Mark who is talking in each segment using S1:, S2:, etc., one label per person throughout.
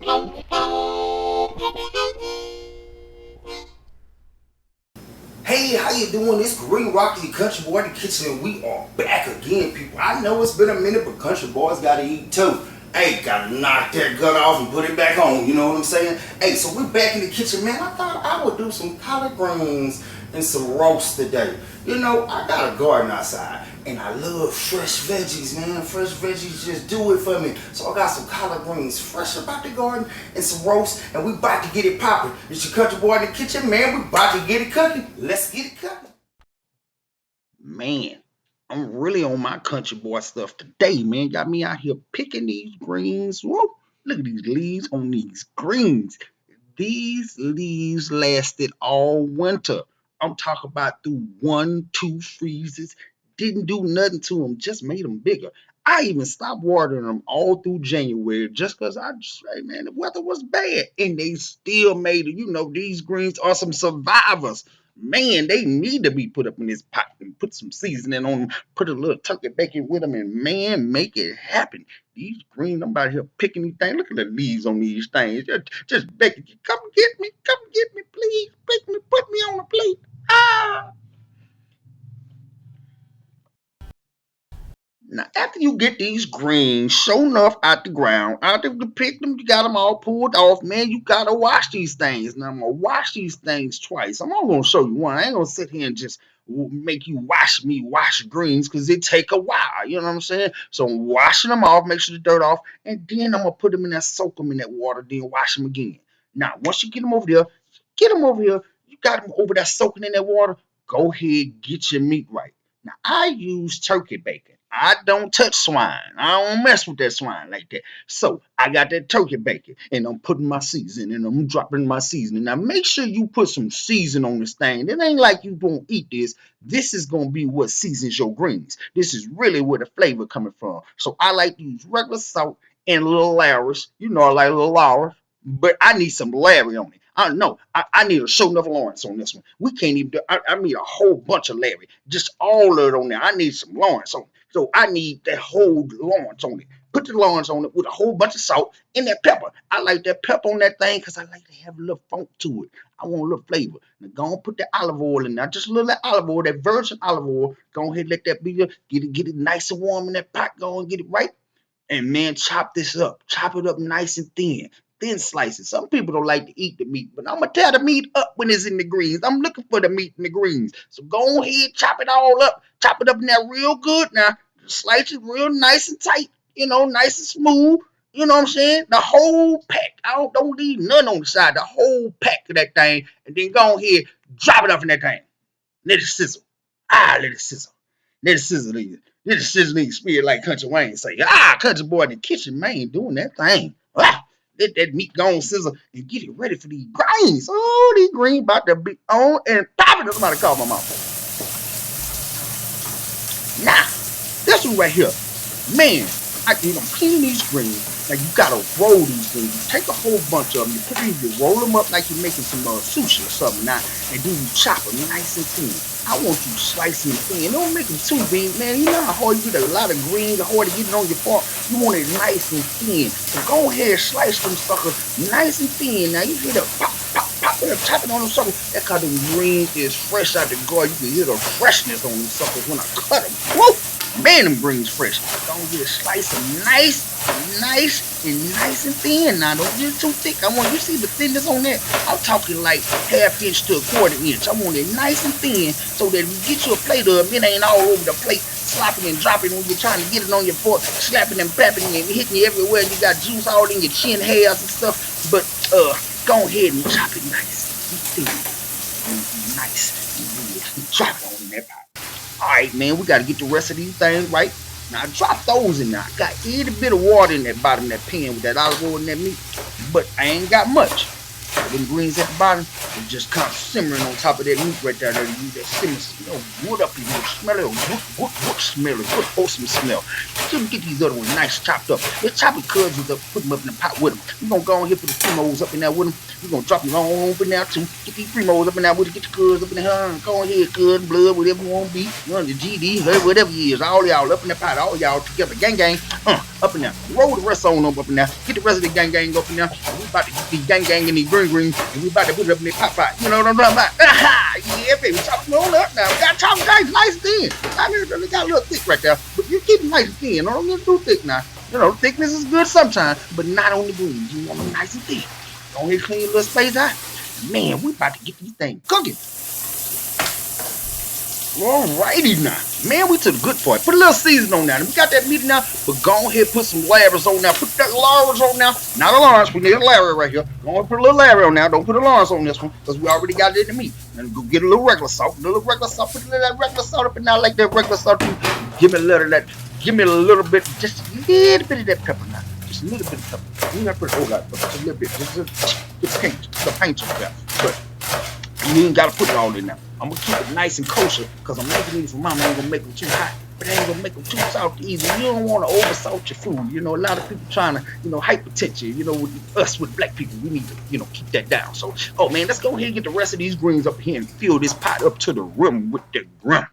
S1: Hey, how you doing? It's Green Rocky Country Boy in the kitchen, and we are back again, people. I know it's been a minute, but country boys gotta eat too. Hey, gotta knock that gut off and put it back on. You know what I'm saying? Hey, so we're back in the kitchen, man. I thought I would do some collard greens and some roast today. You know, I got a garden outside, and I love fresh veggies, man. Fresh veggies just do it for me. So I got some collard greens fresh up out the garden and some roast, and we about to get it popping. It's your country boy in the kitchen, man. We about to get it cooking. Let's get it cooking. Man, I'm really on my country boy stuff today, man. Got me out here picking these greens. Whoa, look at these leaves on these greens. These leaves lasted all winter. I'm talking about through 1, 2 freezes. Didn't do nothing to them, just made them bigger. I even stopped watering them all through January just because I just, hey man, the weather was bad. And they still made it. You know, these greens are some survivors. Man, they need to be put up in this pot and put some seasoning on them, put a little turkey bacon with them, and man, make it happen. These greens, I'm out here picking these things. Look at the leaves on these things. Just begging you, come get me, please. Pick me, put me on a plate. Ah! Now, after you get these greens show enough out the ground, after you pick them, you got them all pulled off, man, you gotta wash these things. Now, I'm gonna wash these things twice. I'm only gonna show you one. I ain't gonna sit here and just make you wash greens because it take a while. You know what I'm saying? So I'm washing them off, make sure the dirt off, and then I'm gonna put them in there, soak them in that water, then wash them again. Now, once you get them over here, you got them over there soaking in that water. Go ahead, get your meat right. Now, I use turkey bacon. I don't touch swine. I don't mess with that swine like that. So I got that turkey bacon and I'm putting my seasoning and I'm dropping my seasoning. Now make sure you put some season on this thing. It ain't like you gonna eat this. This is gonna be what seasons your greens. This is really where the flavor coming from. So I like to use regular salt and little Larry's. You know I like little Laura, but I need some Larry on it. I don't know. I need a show enough Lawrence on this one. We can't even do. I need a whole bunch of Larry. Just all of it on there. I need some Lawrence on it. So I need that whole Lawrence on it. Put the Lawrence on it with a whole bunch of salt and that pepper. I like that pepper on that thing because I like to have a little funk to it. I want a little flavor. Now go and put the olive oil in there. Just a little olive oil, that virgin olive oil. Go ahead, let that be there. Get it nice and warm in that pot. Go and get it right. And man, chop this up. Chop it up nice and thin slices. Some people don't like to eat the meat, but I'm gonna tear the meat up when it's in the greens. I'm looking for the meat in the greens. So go ahead, chop it all up. Chop it up in there real good now. Slice it real nice and tight, nice and smooth. You know what I'm saying? The whole pack. I don't leave none on the side. The whole pack of that thing. And then go ahead, drop it off in that thing. Let it sizzle. Let it sizzle. Let it sizzle. Let it sizzle spirit like Country Wayne say. Country boy in the kitchen, man, doing that thing. Let that meat go on sizzle and get it ready for these greens. Oh, these greens about to be on and popping. Somebody call my mom. Now, this one right here, man, I'm cleaning these greens. Now you gotta roll these greens. You take a whole bunch of them, you roll them up like you're making some sushi or something now, and then you chop them nice and thin. I want you slicing them thin. Don't make them too big, man. You know how hard you get a lot of greens, how hard to get it on your fork. You want it nice and thin. So go ahead and slice them suckers nice and thin. Now you hear the pop, pop, pop, and chopping on them suckers. That's how the greens is fresh out the garden. You can hear the freshness on them suckers when I cut them. Whoa! Man, them greens fresh. Don't get slice them nice and thin. Now, don't get too thick. I want you to see the thinness on that. I'm talking like ½ inch to ¼ inch. I want it nice and thin so that if you get you a plate of it ain't all over the plate, slopping and dropping when you're trying to get it on your fork, slapping and papping and hitting you everywhere. You got juice all in your chin hairs and stuff. But go ahead and chop it nice and thin. Nice. And drop it on that pot. All right, man, we got to get the rest of these things right. Now, I drop those in there. I got a little bit of water in that bottom of that pan with that olive oil and that meat, but I ain't got much. Them greens at the bottom, they just kind of simmering on top of that meat right there. You use that simmer, wood up, you smell it, wood smell, good wholesome smell. Just get these other ones nice chopped up. Let's chop the cuds up, put them up in the pot with them. We're going to go on here, put the primos up in there with them. We're going to drop them on up in there too. Get these primos up in there with it, get the cuds up in there. Go ahead, cud, blood, whatever you want to be. The GD, whatever it is. All y'all up in the pot, all y'all together. Gang, gang. up in there. Roll the rest on up in there. Get the rest of the gang up in there. And we about to get the gang in the green, and we about to put it up in the pot. You know what I'm talking about? Yeah, baby, chop on up now. We got to chop nice thin. I mean, it got a little thick right there, but you keep it nice and thin. Don't get too thick now. You know, thickness is good sometimes, but not on the greens. You want them nice and thin. Go ahead, clean a little space out. Man, we about to get these things cooking. Alrighty now. Man, we to the good part. Put a little seasoning on now. We got that meat now, but go ahead put some Larry's on now. Put that Lawrence on now. Not a Lawrence. We need a Larry right here. Go ahead put a little Larry on now. Don't put a Lawrence on this one because we already got it in the meat. And go get a little regular salt. A little regular salt. Put a little regular salt up and down like that regular salt. Give me a little of that. Give me a little bit, just a little bit of that pepper now. Just a little bit of pepper. You got to put a whole lot of pepper. Just a little bit. Just the paint of that. But you ain't got to put it all in there. I'm going to keep it nice and kosher because I'm making these for mama. I ain't going to make them too hot, but I ain't going to make them too salty either. You don't want to oversalt your food. You know, a lot of people trying to, hypertension, with us, with black people, we need to, keep that down. So, oh man, let's go ahead and get the rest of these greens up here and fill this pot up to the rim with the grim.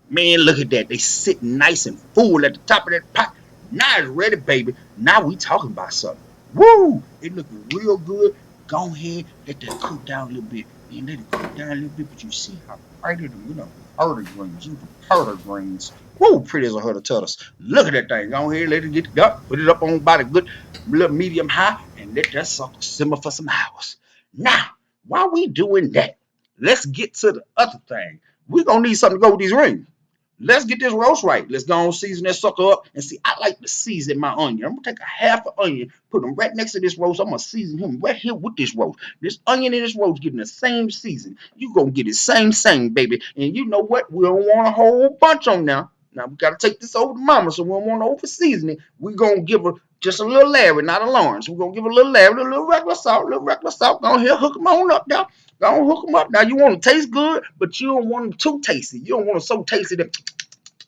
S1: Man, look at that. They sit nice and full at the top of that pot. Now it's ready, baby. Now we talking about something. Woo! It looking real good. Go ahead, let that cook down a little bit. And let it cook down a little bit, but you see how bright it is. Powder greens. Powder greens. Woo, pretty as a herd of turtles. Look at that thing. Go ahead, let it get up. Put it up on about a good little medium high, and let that sucker simmer for some hours. Now, while we doing that, let's get to the other thing. We're going to need something to go with these rings. Let's get this roast right. Let's go and season that sucker up. And see, I like to season my onion. I'm going to take a half an onion, put them right next to this roast. I'm going to season him right here with this roast. This onion and this roast getting the same season. You going to get it same, baby. And you know what? We don't want a whole bunch on now. Now, we got to take this over to mama, so we don't want to over-season it. We're going to give her just a little Larry, not a Lawrence. We're going to give her a little Larry, a little regular salt. Go ahead, hook them on up now. Go on, hook them up. Now, you want them to taste good, but you don't want them too tasty. You don't want them so tasty that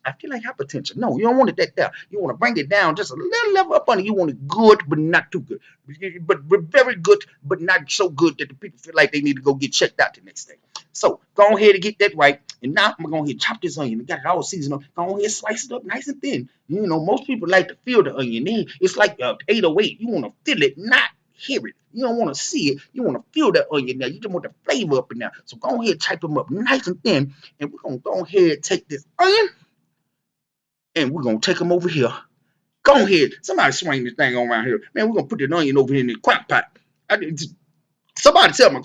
S1: I feel like hypertension. No, you don't want it that down. You want to bring it down just a little level up under. You want it good, but not too good. But very good, but not so good that the people feel like they need to go get checked out the next day. So go ahead and get that right. And now I'm going to chop this onion. We got it all seasoned up. Go ahead and slice it up nice and thin. Most people like to feel the onion. It's like 808. You want to feel it, not hear it. You don't want to see it. You want to feel that onion now. You just want the flavor up in there. So go ahead and chop them up nice and thin. And we're going to go ahead and take this onion. And we're going to take them over here. Go ahead. Somebody swing this thing around here. Man, we're going to put the onion over here in the crock pot. Somebody tell my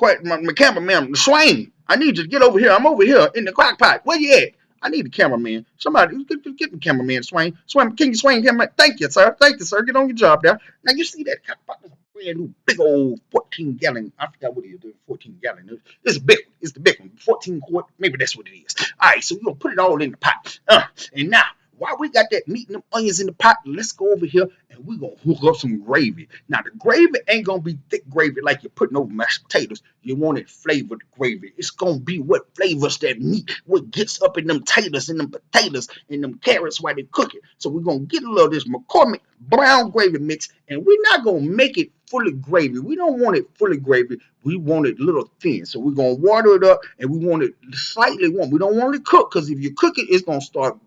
S1: cameraman, Swain, I need you to get over here. I'm over here in the crock pot. Where you at? I need the cameraman. Somebody, get the cameraman, Swain. Can you swing cameraman? Thank you, sir. Get on your job there. Now, you see that crock pot? Brand new big old 14-gallon. I forgot what it is. 14-gallon. It's big. It's the big one. 14 quart. Maybe that's what it is. All right, so we're going to put it all in the pot. And now, while we got that meat and them onions in the pot, let's go over here and we're going to hook up some gravy. Now, the gravy ain't going to be thick gravy like you're putting over mashed potatoes. You want it flavored gravy. It's going to be what flavors that meat, what gets up in them taters and them potatoes and them carrots while they cook it. So we're going to get a little of this McCormick brown gravy mix, and we're not going to make it fully gravy. We don't want it fully gravy. We want it a little thin. So we're going to water it up, and we want it slightly warm. We don't want it cooked because if you cook it, it's going to start,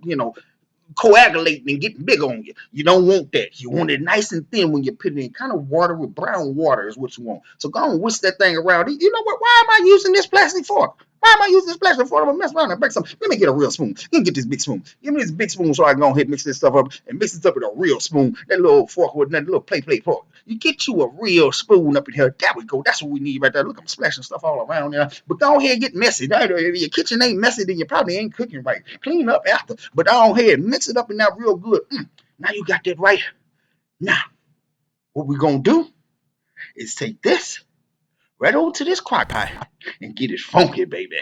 S1: coagulating and getting big on you. You don't want that. You want it nice and thin when you put it in. Kind of water with brown water is what you want. So go and whisk that thing around. You know what? Why am I using this plastic fork? Why am I using this plastic fork? I'm going to mess around and break something. Let me get a real spoon. Let me get this big spoon. Give me this big spoon so I can go ahead and mix this stuff up and mix it up with a real spoon. That little fork with that little plate fork. You get you a real spoon up in here. There we go. That's what we need right there. Look, I'm splashing stuff all around there. But go ahead and get messy. If your kitchen ain't messy, then you probably ain't cooking right. Clean up after. But go ahead and mix it up in there real good. Now you got that right. Now, what we're going to do is take this right over to this crock pot and get it funky, baby.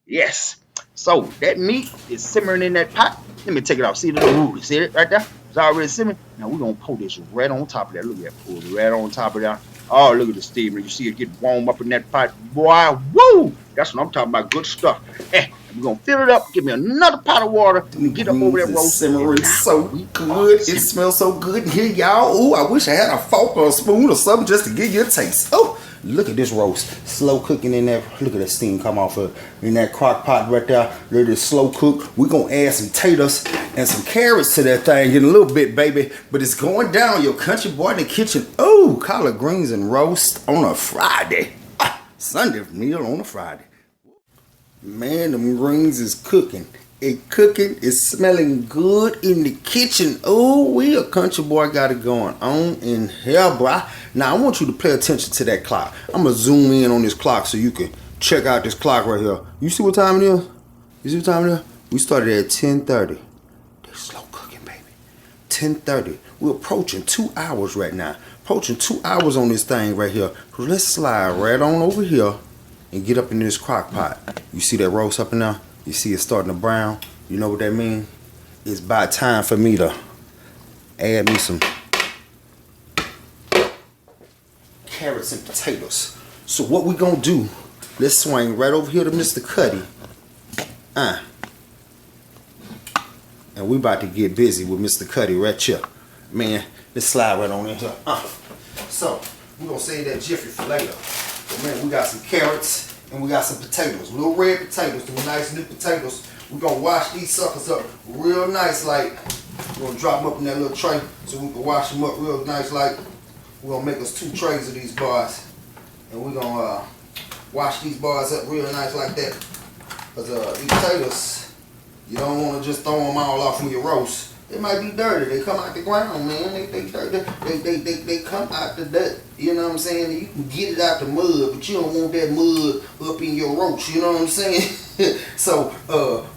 S1: Yes. So that meat is simmering in that pot. Let me take it off. See the little root? See it right there? It's already simmering. Now we're going to pour this right on top of that. Look at that. Pour it right on top of that. Oh, look at the steamer. You see it get warm up in that pot. Boy, woo! That's what I'm talking about. Good stuff. We're going to fill it up. Give me another pot of water. And get up over that roast.
S2: Simmering so good. It smells so good here, y'all. Ooh, I wish I had a fork or a spoon or something just to give you a taste. Oh, Look at this roast. Slow cooking in there. Look at that steam come off of in that crock pot right there. Let it slow cook. We're going to add some taters and some carrots to that thing in a little bit, baby. But it's going down, your country boy in the kitchen. Oh, collard greens and roast on a Friday. Sunday meal on a Friday. Man, them greens is cooking. It cooking, it's smelling good in the kitchen. Oh, we a country boy got it going on in here, bruh. Now, I want you to pay attention to that clock. I'm going to zoom in on this clock so you can check out this clock right here. You see what time it is? You see what time it is? We started at 10:30. They're slow cooking, baby. 10:30. We're approaching 2 hours right now. Approaching 2 hours on this thing right here. So let's slide right on over here and get up in this crock pot. You see that roast up in there? You see it starting to brown. You know what that means? It's about time for me to add me some carrots and potatoes. So what we gonna do, let's swing right over here to Mr. Cuddy. And we about to get busy with Mr. Cuddy right here. Man, let's slide right on in here. So, we're gonna save that jiffy for later. But man, we got some carrots and we got some potatoes. Little red potatoes, some nice new potatoes. We're gonna wash these suckers up real nice like. We're gonna drop them up in that little tray so we can wash them up real nice like. We're gonna make us 2 trays of these bars. And we're gonna wash these bars up real nice like that. Cause these potatoes, you don't wanna just throw them all off in your roast. They might be dirty. They come out the ground, man. They come out the dirt. You know what I'm saying? You can get it out the mud, but you don't want that mud up in your roast. You know what I'm saying? So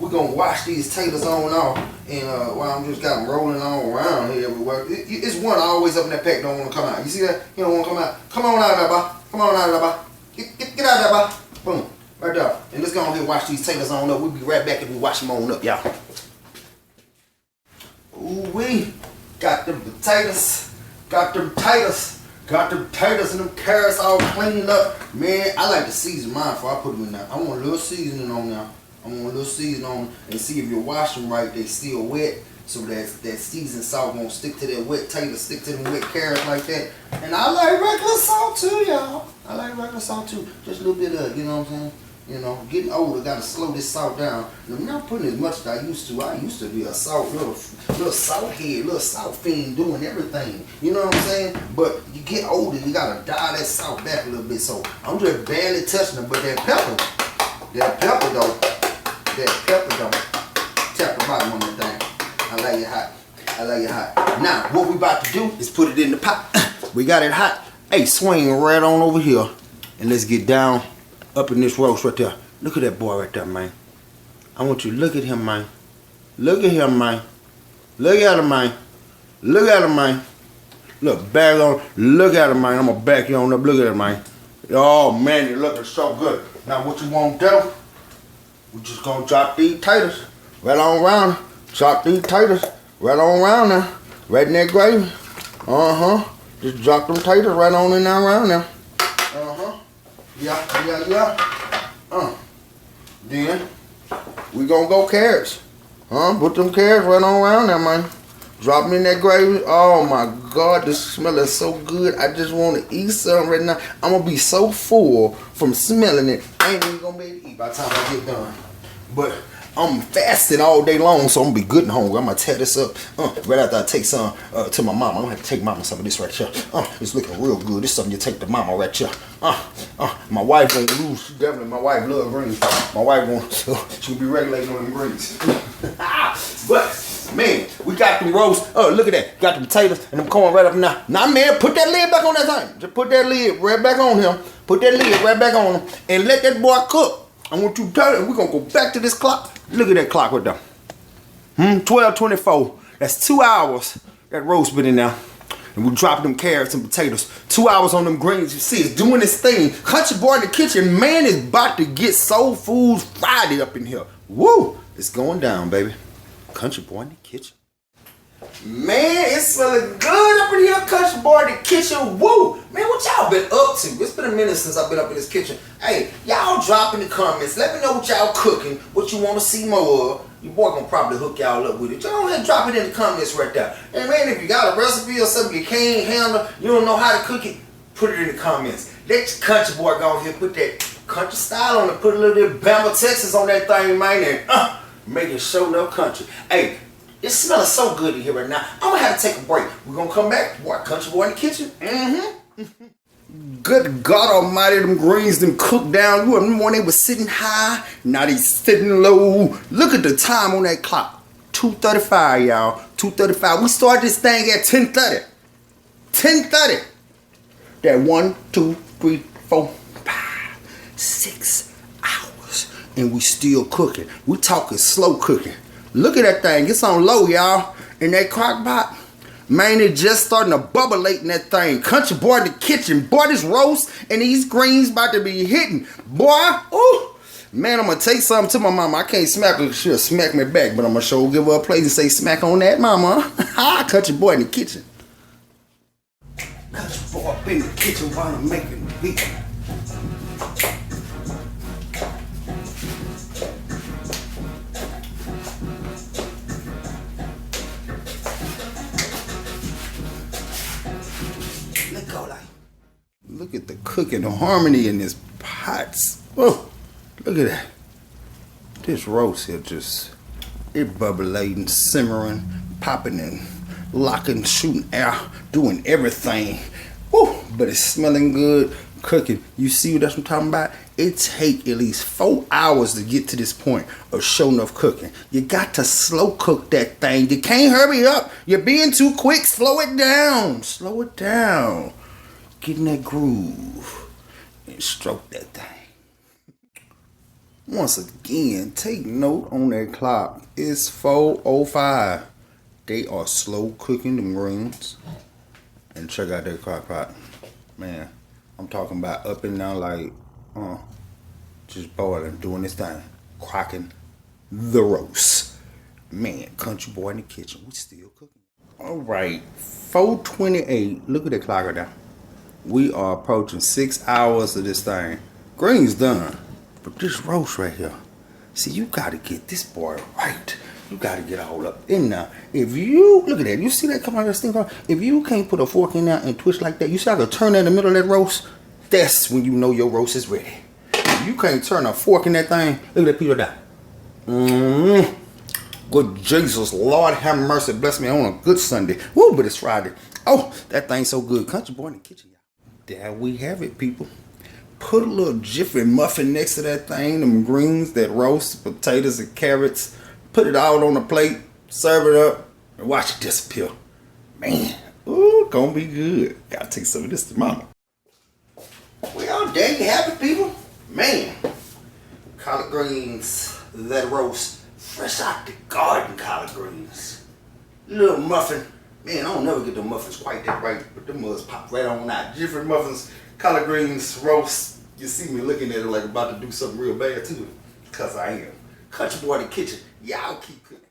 S2: we're gonna wash these taters on and off, and while I'm just got them rolling all around here everywhere. It's one always up in that pack don't want to come out. You see that? You don't want to come out. Come on out of there, boy. Come on out of there, boy. Get out of there, boy. Boom. Right there. And let's go on here and wash these taters on up. We'll be right back and we wash them on up, y'all. Ooh wee, got them potatoes, got them taters and them carrots all cleaned up. Man, I like to season mine before I put them in there. I want a little seasoning on there. I want a little seasoning on and see if you wash them right, they still wet. So that seasoned salt won't stick to that wet tater, stick to them wet carrots like that. And I like regular salt too, y'all. I like regular salt too. Just a little bit of, you know what I'm saying? You know, getting older, gotta slow this salt down. I'm not putting as much as I used to. I used to be a little salt head, little salt fiend doing everything. You know what I'm saying? But you get older, you gotta dial that salt back a little bit. So I'm just barely touching it. But that pepper though, tap the bottom on that thing. I like it hot. I like it hot. Now, what we about to do is put it in the pot. We got it hot. Hey, swing right on over here, and let's get down. Up in this roast right there. Look at that boy right there, man. I want you to look at him, man. Look at him, man. Look at him, man. Look at him, man. Look, back on. Look at him, man. I'm going to back you on up. Look at him, man. Oh, man, you're looking so good. Now, what you want to do? We're just going to drop these taters right on around. Drop these taters right on around now. Right in that gravy. Just drop them taters right on in there around now. Yeah. Then we gonna go carrots. Put them carrots right on around there, man. Drop them in that gravy. Oh my God, this smell is so good. I just want to eat something right now. I'm gonna be so full from smelling it. I ain't even gonna be able to eat by the time I get done. But I'm fasting all day long, so I'm gonna be good and hungry. I'm gonna tear this up right after I take some to my mama. I'm gonna have to take mama some of this right here. It's looking real good. This is something you take to mama right here. My wife won't lose. Definitely, my wife love greens. My wife won't. She'll be regulating on them greens. But man, we got them roast. Oh, look at that. Got the potatoes and them corn right up now. Now, man, put that lid back on that thing. Just put that lid right back on him. Put that lid right back on him and let that boy cook. I want you to tell it. We're gonna go back to this clock. Look at that clock right there. 12:24. That's 2 hours that roast been in there. And we drop them carrots and potatoes. 2 hours on them greens. You see, it's doing this thing. Country boy in the kitchen, man, is about to get Soul Food Friday up in here. Woo! It's going down, baby. Country boy in the kitchen. Man, it's smelling good up in here, country boy in the kitchen. Woo! Man, what y'all been up to? It's been a minute since I've been up in this kitchen. Hey, y'all drop in the comments. Let me know what y'all cooking, what you want to see more of. Your boy gonna probably hook y'all up with it. Y'all go ahead and drop it in the comments right there. And man, if you got a recipe or something you can't handle, you don't know how to cook it, Put it in the comments. Let your country boy go here, put that country style on it, put a little bit of Bama, Texas on that thing, man, and make it show no country. Hey, it smells so good in here right now. I'm gonna have to take a break. We're gonna come back, boy, country boy in the kitchen. Good God Almighty, them greens them cooked down. You remember when they was sitting high, now they sitting low. Look at the time on that clock. 2:35, y'all. 2:35. We started this thing at 10:30. 10:30. That 1, 2, 3, 4, 5, 6 hours. And we still cooking. We talking slow cooking. Look at that thing. It's on low, y'all. And that crock pot, man, it just starting to bubblate in that thing. Country boy in the kitchen. Boy, this roast and these greens about to be hitting. Boy, ooh. Man, I'm going to take something to my mama. I can't smack her. She'll smack me back. But I'm going to sure give her a place and say smack on that, mama. Ha, country boy in the kitchen. Country boy up in the kitchen while I'm making the beat. Look at the cooking harmony in this pots. Oh, look at that. This roast here just, it bubbling, simmering, popping and locking, shooting air, doing everything. Woo, but it's smelling good, cooking. You see what I'm talking about? It take at least 4 hours to get to this point of show enough cooking. You got to slow cook that thing. You can't hurry up. You're being too quick. Slow it down. Slow it down. Get in that groove and stroke that thing. Once again, take note on that clock. It's 4:05. They are slow cooking them greens. And check out that crock pot. Man, I'm talking about up and down like, just boiling, doing this thing. Crocking the roast. Man, country boy in the kitchen. We still cooking. All right, 4:28. Look at that clock right now. We are approaching 6 hours of this thing. Green's done. But this roast right here. See, you got to get this boy right. You got to get all up in there. If you, look at that. You see that come out of this thing? If you can't put a fork in there and twist like that, you see I can turn in the middle of that roast? That's when you know your roast is ready. If you can't turn a fork in that thing, look at that Peter die. Good Jesus, Lord have mercy. Bless me on a good Sunday. Woo, but it's Friday. Oh, that thing's so good. Country boy in the kitchen. There we have it, people. Put a little Jiffy muffin next to that thing, them greens, that roast, potatoes and carrots. Put it all on a plate, serve it up, and watch it disappear. Man, ooh, gonna be good. Gotta take some of this to mama. Well, there you have it, people. Man, collard greens, that roast, fresh out the garden collard greens. Little muffin. Man, I don't never get the muffins quite that right, but the muffins pop right on out. Jiffy muffins, collard greens, roast. You see me looking at it like about to do something real bad to it. Because I am. Country boy in the kitchen. Y'all keep cooking.